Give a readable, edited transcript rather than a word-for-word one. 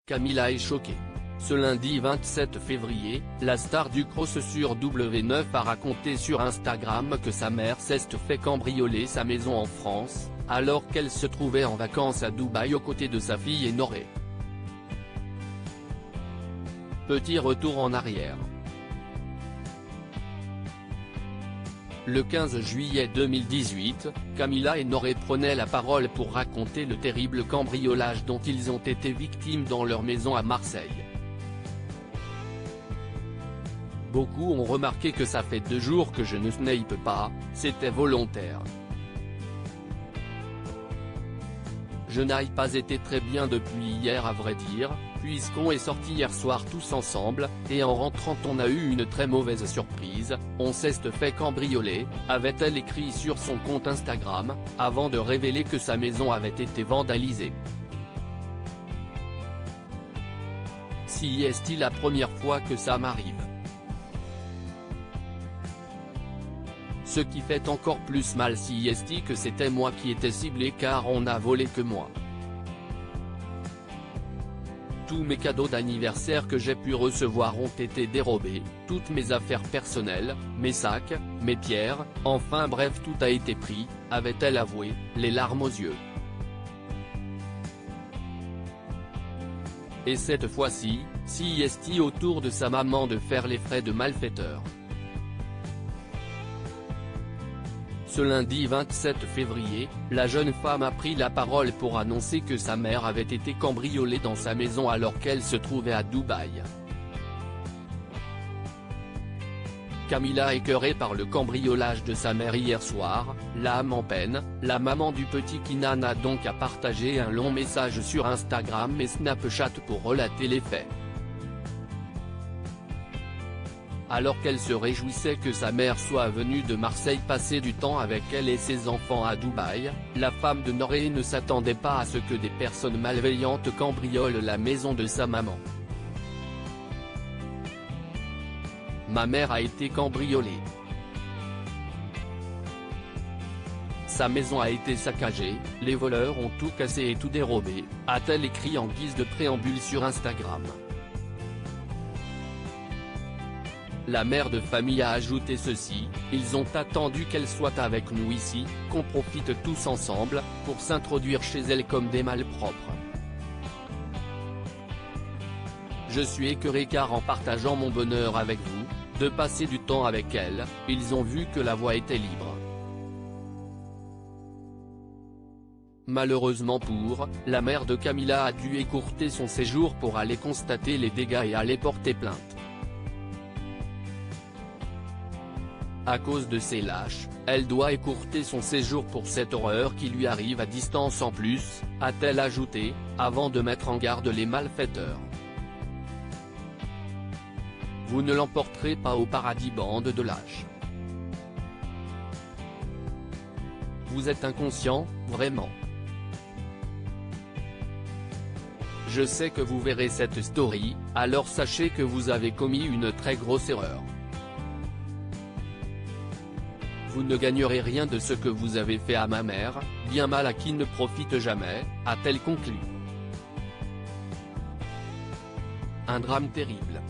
Camila est choquée. Ce lundi 27 février, la star du cross sur W9 a raconté sur Instagram que sa mère s'est fait cambrioler sa maison en France, alors qu'elle se trouvait en vacances à Dubaï aux côtés de sa fille Noré. Petit retour en arrière. Le 15 juillet 2018, Camila et Noré prenaient la parole pour raconter le terrible cambriolage dont ils ont été victimes dans leur maison à Marseille. Beaucoup ont remarqué que ça fait 2 jours que je ne snipe pas, c'était volontaire. Je n'ai pas été très bien depuis hier à vrai dire, puisqu'on est sorti hier soir tous ensemble, et en rentrant on a eu une très mauvaise surprise, on s'est fait cambrioler, avait-elle écrit sur son compte Instagram, avant de révéler que sa maison avait été vandalisée. Si est-il la première fois que ça m'arrive? Ce qui fait encore plus mal si est que c'était moi qui étais ciblé car on n'a volé que moi. Tous mes cadeaux d'anniversaire que j'ai pu recevoir ont été dérobés, toutes mes affaires personnelles, mes sacs, mes pierres, enfin bref tout a été pris, avait-elle avoué, les larmes aux yeux. Et cette fois-ci, si est autour de sa maman de faire les frais de malfaiteur. Ce lundi 27 février, la jeune femme a pris la parole pour annoncer que sa mère avait été cambriolée dans sa maison alors qu'elle se trouvait à Dubaï. Camila, écœurée par le cambriolage de sa mère hier soir, l'âme en peine, la maman du petit Kinan a donc partagé un long message sur Instagram et Snapchat pour relater les faits. Alors qu'elle se réjouissait que sa mère soit venue de Marseille passer du temps avec elle et ses enfants à Dubaï, la femme de Noré ne s'attendait pas à ce que des personnes malveillantes cambriolent la maison de sa maman. Ma mère a été cambriolée. Sa maison a été saccagée, les voleurs ont tout cassé et tout dérobé, a-t-elle écrit en guise de préambule sur Instagram. La mère de famille a ajouté ceci, ils ont attendu qu'elle soit avec nous ici, qu'on profite tous ensemble, pour s'introduire chez elle comme des malpropres. Je suis écœuré car en partageant mon bonheur avec vous, de passer du temps avec elle, ils ont vu que la voie était libre. Malheureusement pour, la mère de Camila a dû écourter son séjour pour aller constater les dégâts et aller porter plainte. À cause de ces lâches, elle doit écourter son séjour pour cette horreur qui lui arrive à distance en plus, a-t-elle ajouté, avant de mettre en garde les malfaiteurs. Vous ne l'emporterez pas au paradis, bande de lâches. Vous êtes inconscient, vraiment. Je sais que vous verrez cette story, alors sachez que vous avez commis une très grosse erreur. Vous ne gagnerez rien de ce que vous avez fait à ma mère, bien mal à qui ne profite jamais, a-t-elle conclu. Un drame terrible.